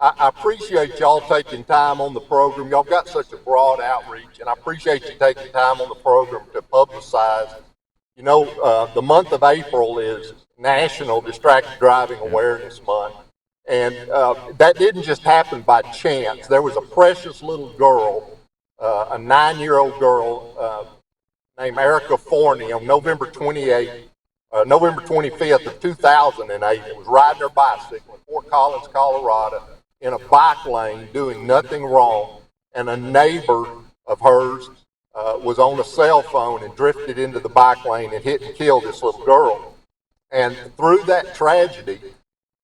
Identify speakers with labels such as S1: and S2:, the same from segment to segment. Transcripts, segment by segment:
S1: I appreciate y'all taking time on the program. Y'all got such a broad outreach, and I appreciate you taking time on the program to publicize. The month of April is National Distracted Driving Awareness Month. And that didn't just happen by chance. There was a precious little girl, a 9-year-old girl named Erica Forney on November 25th of 2008. It was riding her bicycle in Fort Collins, Colorado, in a bike lane doing nothing wrong. And a neighbor of hers was on a cell phone and drifted into the bike lane and hit and killed this little girl. And through that tragedy,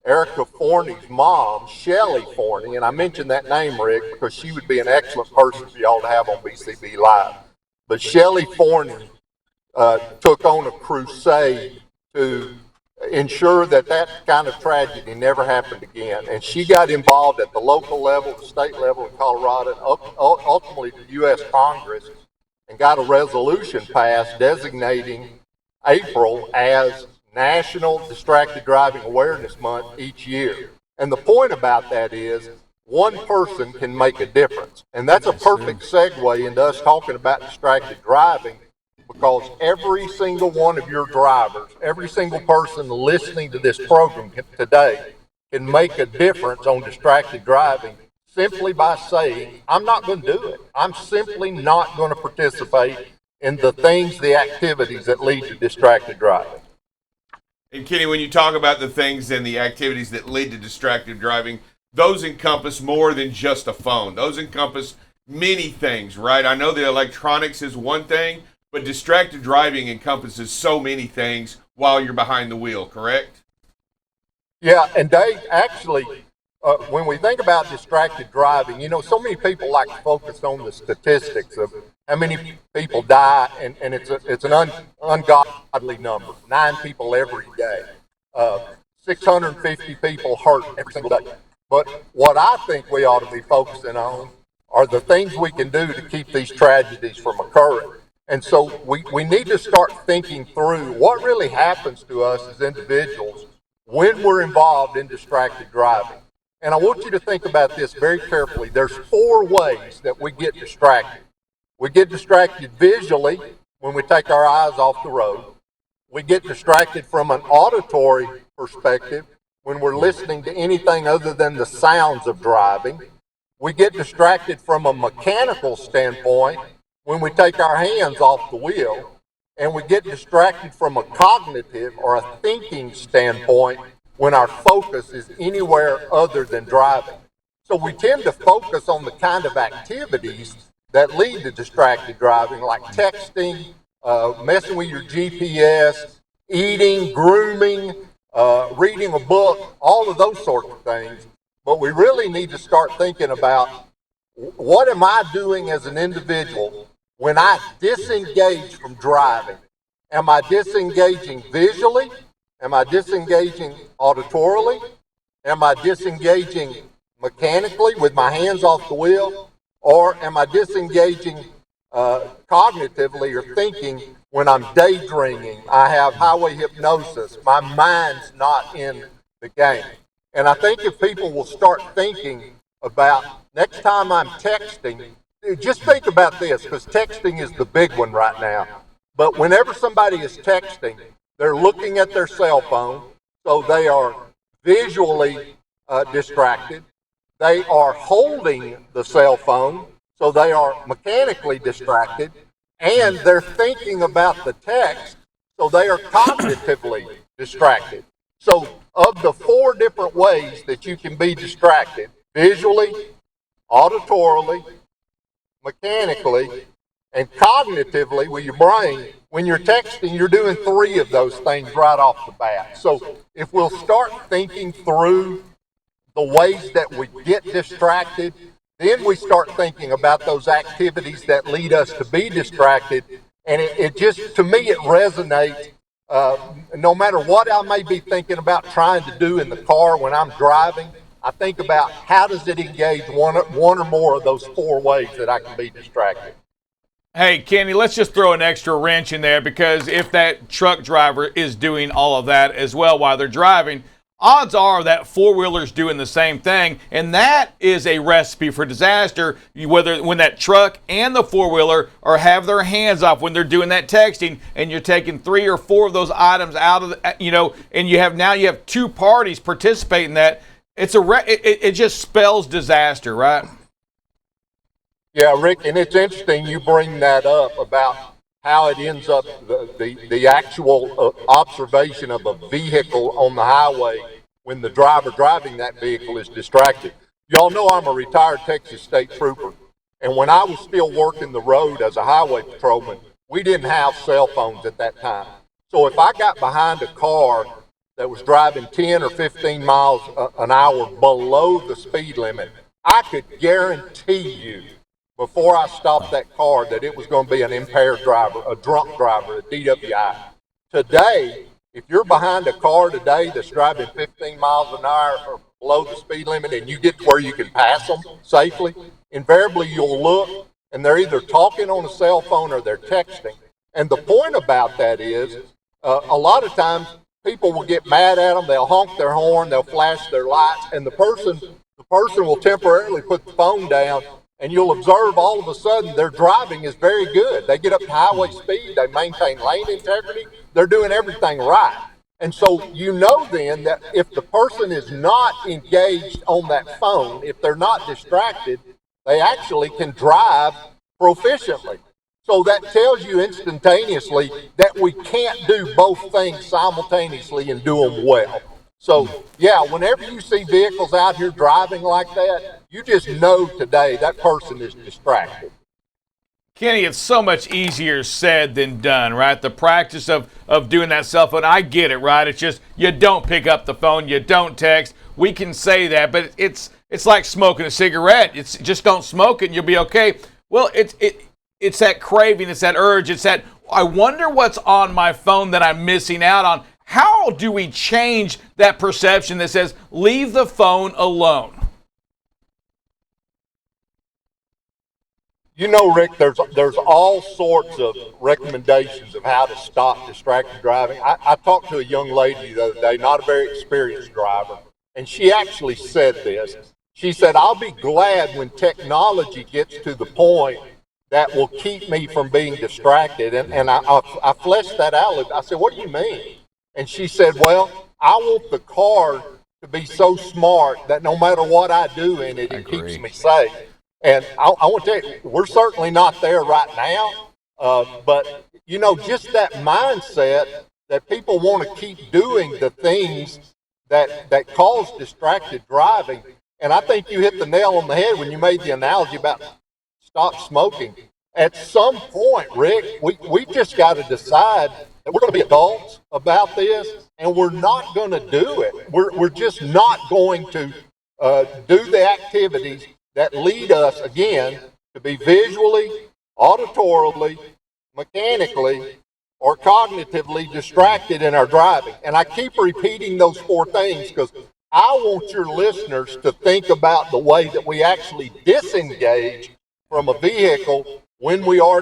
S1: Erica Forney's mom, Shelly Forney, and I mentioned that name, Rick, because she would be an excellent person for y'all to have on BCB Live. But Shelly Forney took on a crusade to ensure that kind of tragedy never happened again. And she got involved at the local level, the state level in Colorado, and ultimately the U.S. Congress, and got a resolution passed designating April as National Distracted Driving Awareness Month each year. And the point about that is one person can make a difference. And that's a perfect segue into us talking about distracted driving, because every single one of your drivers, every single person listening to this program today can make a difference on distracted driving simply by saying, I'm not going to do it. I'm simply not going to participate in the activities that lead to distracted driving.
S2: And Kenny, when you talk about the things and the activities that lead to distracted driving, those encompass more than just a phone. Those encompass many things, right? I know the electronics is one thing, but distracted driving encompasses so many things while you're behind the wheel, correct?
S1: Yeah, and Dave, actually, when we think about distracted driving, so many people like to focus on the statistics of how many people die, and it's an ungodly number. 9 people every day. 650 people hurt every single day. But what I think we ought to be focusing on are the things we can do to keep these tragedies from occurring. And so we need to start thinking through what really happens to us as individuals when we're involved in distracted driving. And I want you to think about this very carefully. There's 4 ways that we get distracted. We get distracted visually when we take our eyes off the road. We get distracted from an auditory perspective when we're listening to anything other than the sounds of driving. We get distracted from a mechanical standpoint when we take our hands off the wheel. And we get distracted from a cognitive or a thinking standpoint when our focus is anywhere other than driving. So we tend to focus on the kind of activities that lead to distracted driving, like texting, messing with your GPS, eating, grooming, reading a book, all of those sorts of things. But we really need to start thinking about, what am I doing as an individual when I disengage from driving? Am I disengaging visually? Am I disengaging auditorily? Am I disengaging mechanically with my hands off the wheel? Or am I disengaging cognitively or thinking when I'm daydreaming? I have highway hypnosis. My mind's not in the game. And I think if people will start thinking about, next time I'm texting, just think about this, because texting is the big one right now. But whenever somebody is texting, they're looking at their cell phone, so they are visually distracted. They are holding the cell phone, so they are mechanically distracted. And they're thinking about the text, so they are cognitively distracted. So of the 4 different ways that you can be distracted, visually, auditorily, mechanically, and cognitively with your brain, when you're texting, you're doing 3 of those things right off the bat. So if we'll start thinking through the ways that we get distracted, then we start thinking about those activities that lead us to be distracted. And it just, to me, it resonates. No matter what I may be thinking about trying to do in the car when I'm driving, I think about, how does it engage one or more of those 4 ways that I can be distracted.
S3: Hey, Kenny, let's just throw an extra wrench in there, because if that truck driver is doing all of that as well while they're driving, odds are that four-wheeler's doing the same thing, and that is a recipe for disaster. Whether when that truck and the four-wheeler are have their hands off when they're doing that texting, and you're taking 3 or 4 of those items out of the, and you have two parties participating in that. It just spells disaster, right?
S1: Yeah, Rick, and it's interesting you bring that up about how it ends up, the actual observation of a vehicle on the highway when the driver driving that vehicle is distracted. Y'all know I'm a retired Texas State Trooper, and when I was still working the road as a highway patrolman, we didn't have cell phones at that time. So if I got behind a car that was driving 10 or 15 miles an hour below the speed limit, I could guarantee you before I stopped that car that it was going to be an impaired driver, a drunk driver, a DWI. Today, if you're behind a car today that's driving 15 miles an hour or below the speed limit and you get to where you can pass them safely, invariably you'll look and they're either talking on a cell phone or they're texting. And the point about that is a lot of times people will get mad at them, they'll honk their horn, they'll flash their lights, and the person will temporarily put the phone down. And you'll observe all of a sudden their driving is very good. They get up to highway speed. They maintain lane integrity. They're doing everything right. And so you know then that if the person is not engaged on that phone, if they're not distracted, they actually can drive proficiently. So that tells you instantaneously that we can't do both things simultaneously and do them well. So, yeah, whenever you see vehicles out here driving like that, you just know today that person is distracted.
S3: Kenny, it's so much easier said than done, right? The practice of doing that cell phone, I get it, right? It's just you don't pick up the phone, you don't text. We can say that, but it's like smoking a cigarette. It's just don't smoke it and you'll be okay. Well, it's that craving, it's that urge, it's that I wonder what's on my phone that I'm missing out on. How do we change that perception that says, leave the phone alone?
S1: You know, Rick, there's all sorts of recommendations of how to stop distracted driving. I talked to a young lady the other day, not a very experienced driver, and she actually said this. She said, I'll be glad when technology gets to the point that will keep me from being distracted. And I fleshed that out. I said, what do you mean? And she said, well, I want the car to be so smart that no matter what I do in it, it keeps me safe. And I want to tell you, we're certainly not there right now. But, you know, just that mindset that people want to keep doing the things that cause distracted driving. And I think you hit the nail on the head when you made the analogy about stop smoking. At some point, Rick, we just got to decide that we're going to be adults about this, and we're not going to do it. We're just not going to do the activities that lead us, again, to be visually, auditorily, mechanically, or cognitively distracted in our driving. And I keep repeating those 4 things because I want your listeners to think about the way that we actually disengage from a vehicle when we are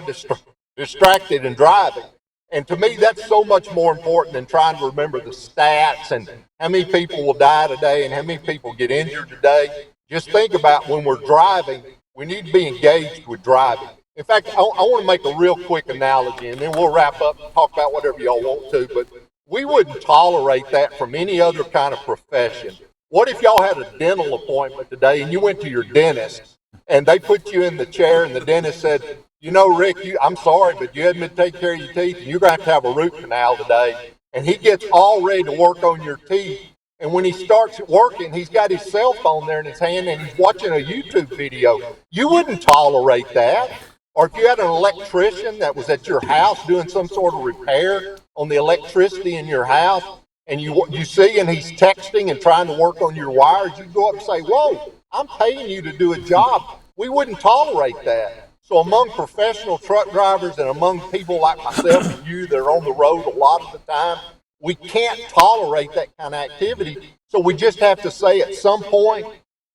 S1: distracted and driving. And to me, that's so much more important than trying to remember the stats and how many people will die today and how many people get injured today. Just think about when we're driving, we need to be engaged with driving. In fact, I want to make a real quick analogy, and then we'll wrap up and talk about whatever y'all want to, but we wouldn't tolerate that from any other kind of profession. What if y'all had a dental appointment today and you went to your dentist and they put you in the chair and the dentist said, you know, Rick, I'm sorry, but you hadn't been taking care of your teeth and you're going to have a root canal today. And he gets all ready to work on your teeth. And when he starts working, he's got his cell phone there in his hand and he's watching a YouTube video. You wouldn't tolerate that. Or if you had an electrician that was at your house doing some sort of repair on the electricity in your house, and you see and he's texting and trying to work on your wires, you'd go up and say, whoa, I'm paying you to do a job. We wouldn't tolerate that. So among professional truck drivers and among people like myself and you that are on the road a lot of the time, we can't tolerate that kind of activity. So we just have to say at some point,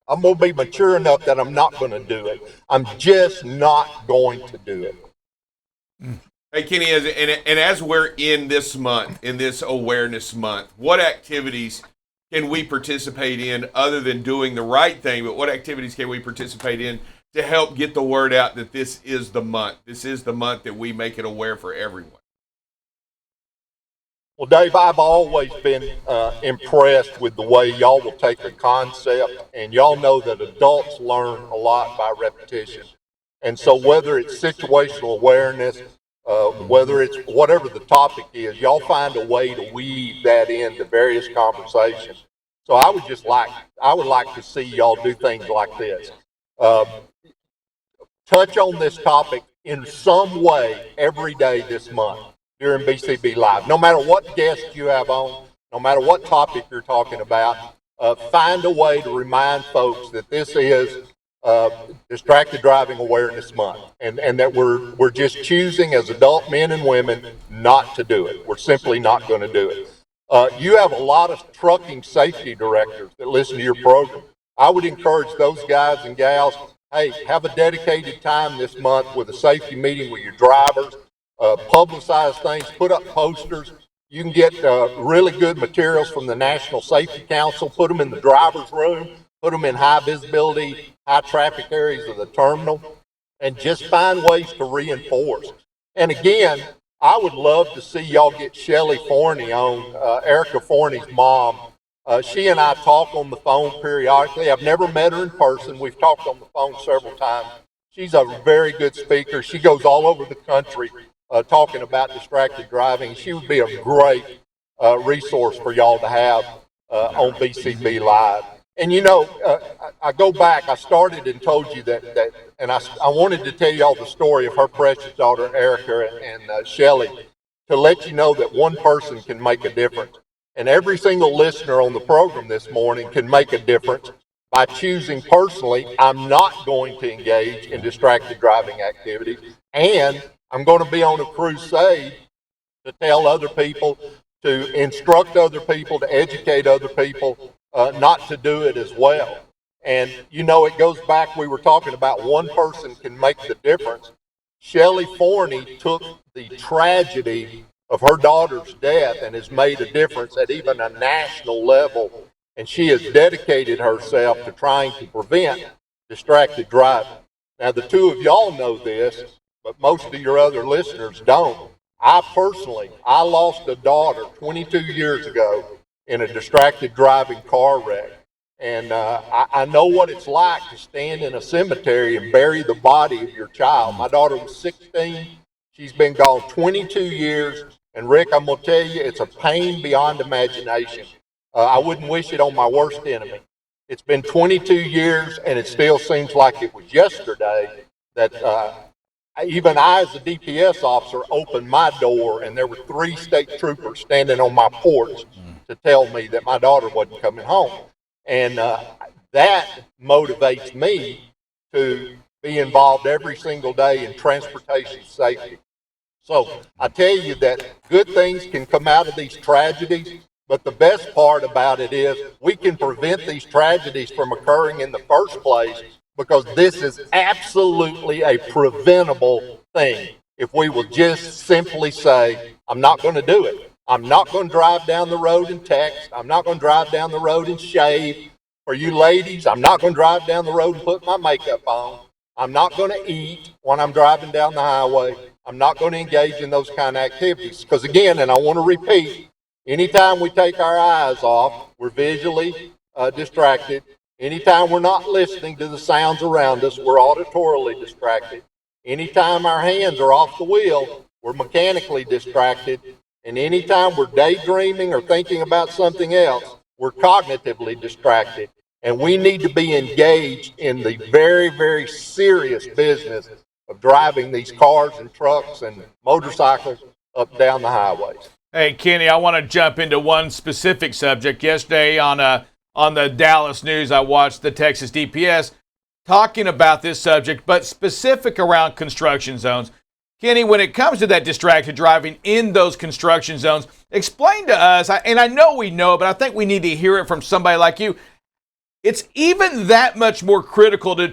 S1: I'm going to be mature enough that I'm not going to do it. I'm just not going to do it.
S2: Hey, Kenny, as we're in this month, in this awareness month, what activities can we participate in other than doing the right thing, but what activities can we participate in to help get the word out that this is the month? This is the month that we make it aware for everyone.
S1: Well, Dave, I've always been impressed with the way y'all will take a concept, and y'all know that adults learn a lot by repetition. And so whether it's situational awareness, whether it's whatever the topic is, y'all find a way to weave that into various conversations. So I would like to see y'all do things like this. Touch on this topic in some way every day this month during BCB Live. No matter what guest you have on, no matter what topic you're talking about, find a way to remind folks that this is Distracted Driving Awareness Month, and that we're just choosing as adult men and women not to do it. We're simply not going to do it. You have a lot of trucking safety directors that listen to your program. I would encourage those guys and gals, hey, have a dedicated time this month with a safety meeting with your drivers. Publicize things, put up posters. You can get really good materials from the National Safety Council, put them in the driver's room, put them in high visibility, high traffic areas of the terminal, and just find ways to reinforce. And again, I would love to see y'all get Shelly Forney on, Erica Forney's mom. She and I talk on the phone periodically. I've never met her in person. We've talked on the phone several times. She's a very good speaker. She goes all over the country talking about distracted driving. She would be a great resource for y'all to have on BCB Live. And you know, I go back, I started and told you that and I wanted to tell y'all the story of her precious daughter, Erica and Shelly, to let you know that one person can make a difference. And every single listener on the program this morning can make a difference by choosing personally, I'm not going to engage in distracted driving activities, and I'm going to be on a crusade to tell other people, to instruct other people, to educate other people not to do it as well. And, you know, it goes back, we were talking about one person can make the difference. Shelly Forney took the tragedy of her daughter's death and has made a difference at even a national level. And she has dedicated herself to trying to prevent distracted driving. Now, the two of y'all know this, but most of your other listeners don't. I lost a daughter 22 years ago in a distracted driving car wreck. And I know what it's like to stand in a cemetery and bury the body of your child. My daughter was 16. She's been gone 22 years. And Rick, I'm going to tell you, it's a pain beyond imagination. I wouldn't wish it on my worst enemy. It's been 22 years, and it still seems like it was yesterday that even I, as a DPS officer, opened my door, and there were 3 state troopers standing on my porch to tell me that my daughter wasn't coming home. And that motivates me to be involved every single day in transportation safety. So I tell you that good things can come out of these tragedies, but the best part about it is we can prevent these tragedies from occurring in the first place, because this is absolutely a preventable thing. If we will just simply say, I'm not going to do it. I'm not going to drive down the road and text. I'm not going to drive down the road and shave. For you ladies, I'm not going to drive down the road and put my makeup on. I'm not going to eat when I'm driving down the highway. I'm not going to engage in those kind of activities. Because again, and I want to repeat, anytime we take our eyes off, we're visually distracted. Anytime we're not listening to the sounds around us, we're auditorily distracted. Anytime our hands are off the wheel, we're mechanically distracted. And anytime we're daydreaming or thinking about something else, we're cognitively distracted. And we need to be engaged in the very, very serious business of driving these cars and trucks and motorcycles up down the highways.
S3: Hey, Kenny, I want to jump into one specific subject. Yesterday on the Dallas News, I watched the Texas DPS talking about this subject, but specific around construction zones. Kenny, when it comes to that distracted driving in those construction zones, explain to us, and I know we know, but I think we need to hear it from somebody like you. It's even that much more critical to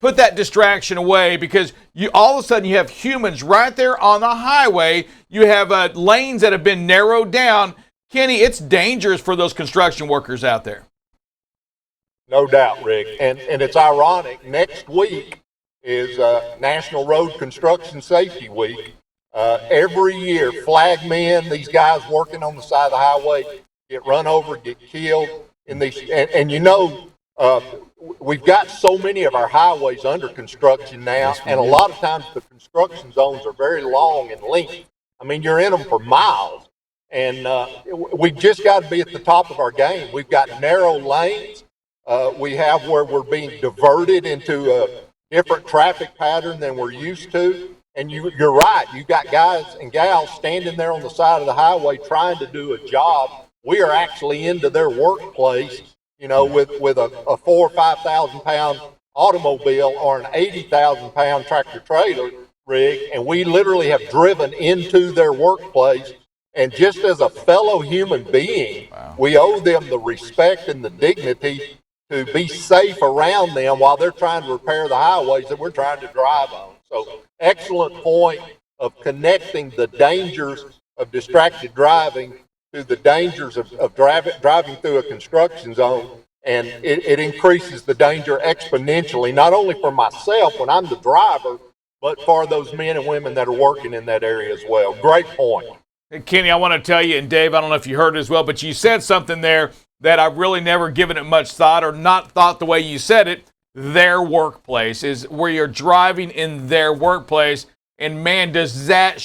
S3: put that distraction away, because you all of a sudden you have humans right there on the highway. You have lanes that have been narrowed down. Kenny, it's dangerous for those construction workers out there.
S1: No doubt, Rick. And it's ironic. Next week is National Road Construction Safety Week. Every year, flagmen, these guys working on the side of the highway, get run over, get killed in these. And we've got so many of our highways under construction now, and a lot of times the construction zones are very long in length. I mean, you're in them for miles. And we've just got to be at the top of our game. We've got narrow lanes. We have where we're being diverted into a different traffic pattern than we're used to. And you're right. You've got guys and gals standing there on the side of the highway trying to do a job. We are actually into their workplace, with a 4,000 or 5,000 pound automobile or an 80,000 pound tractor trailer rig, and we literally have driven into their workplace. And just as a fellow human being, we owe them the respect and the dignity to be safe around them while they're trying to repair the highways that we're trying to drive on. So, excellent point of connecting the dangers of distracted driving to the dangers of driving through a construction zone. And it increases the danger exponentially, not only for myself when I'm the driver, but for those men and women that are working in that area as well. Great point.
S3: Hey, Kenny, I want to tell you, and Dave, I don't know if you heard it as well, but you said something there that I've really never given it much thought, or not thought the way you said it. Their workplace is where you're driving in their workplace, and man, does that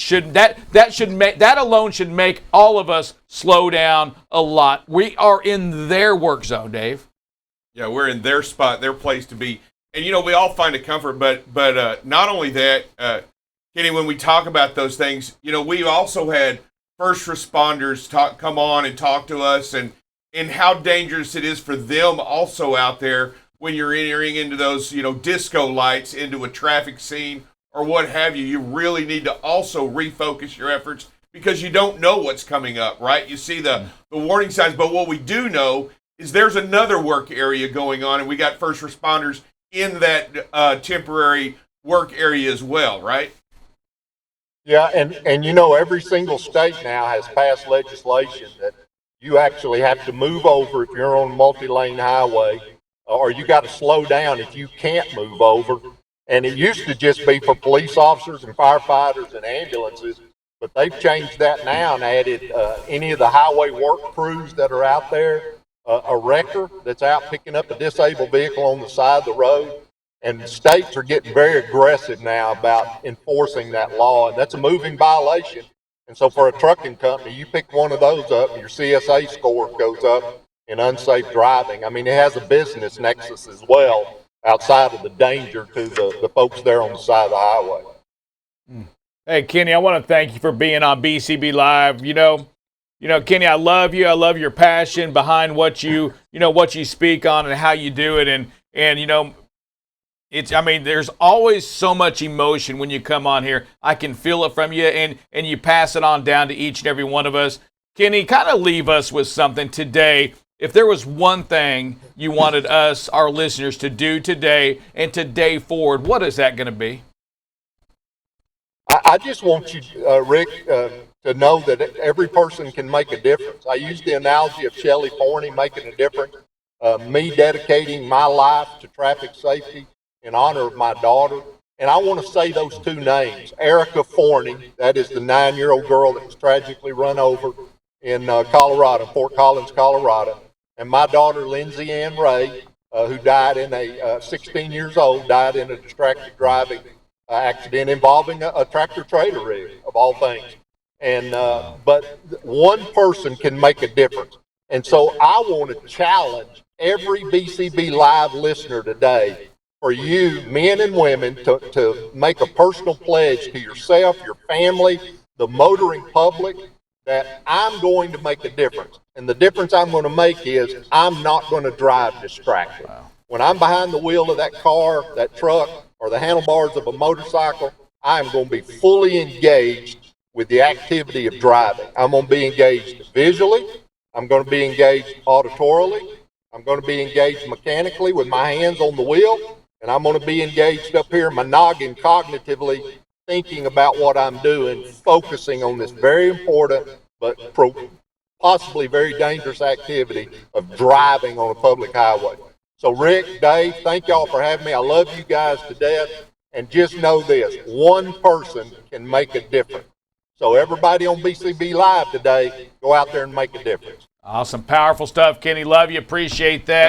S3: alone should make all of us slow down a lot. We are in their work zone, Dave.
S2: Yeah, we're in their spot, their place to be, and we all find a comfort. But not only that, Kenny, when we talk about those things, we've also had first responders come on and talk to us, and how dangerous it is for them also out there when you're entering into those, disco lights into a traffic scene or what have you. You really need to also refocus your efforts because you don't know what's coming up, right? You see the warning signs, but what we do know is there's another work area going on, and we got first responders in that temporary work area as well, right?
S1: Yeah, and every single state now has passed legislation that you actually have to move over if you're on a multi-lane highway, or you got to slow down if you can't move over. And it used to just be for police officers and firefighters and ambulances, but they've changed that now and added any of the highway work crews that are out there, a wrecker that's out picking up a disabled vehicle on the side of the road. And states are getting very aggressive now about enforcing that law, and that's a moving violation. And so for a trucking company, you pick one of those up, and your CSA score goes up in unsafe driving. I mean, it has a business nexus as well outside of the danger to the folks there on the side of the highway.
S3: Hey, Kenny, I want to thank you for being on BCB Live. Kenny, I love you. I love your passion behind what you speak on and how you do it. And there's always so much emotion when you come on here. I can feel it from you, and you pass it on down to each and every one of us. Kenny, kind of leave us with something today. If there was one thing you wanted us, our listeners, to do today and today forward, what is that going to be?
S1: I just want you, Rick, to know that every person can make a difference. I use the analogy of Shelley Forney making a difference, me dedicating my life to traffic safety in honor of my daughter. And I want to say those two names. Erica Forney, that is the 9-year-old girl that was tragically run over in Colorado, Fort Collins, Colorado. And my daughter, Lindsay Ann Ray, who died 16 years old, died in a distracted driving accident involving a tractor trailer rig, of all things. And but one person can make a difference. And so I want to challenge every BCB Live listener today for you, men and women, to make a personal pledge to yourself, your family, the motoring public, that I'm going to make a difference. And the difference I'm going to make is I'm not going to drive distracted. Wow. When I'm behind the wheel of that car, that truck, or the handlebars of a motorcycle, I'm going to be fully engaged with the activity of driving. I'm going to be engaged visually. I'm going to be engaged auditorily. I'm going to be engaged mechanically with my hands on the wheel. And I'm going to be engaged up here in my noggin cognitively, thinking about what I'm doing, focusing on this very important but possibly very dangerous activity of driving on a public highway. So Rick, Dave, thank y'all for having me. I love you guys to death. And just know this, one person can make a difference. So everybody on BCB Live today, go out there and make a difference.
S3: Awesome, powerful stuff, Kenny. Love you. Appreciate that.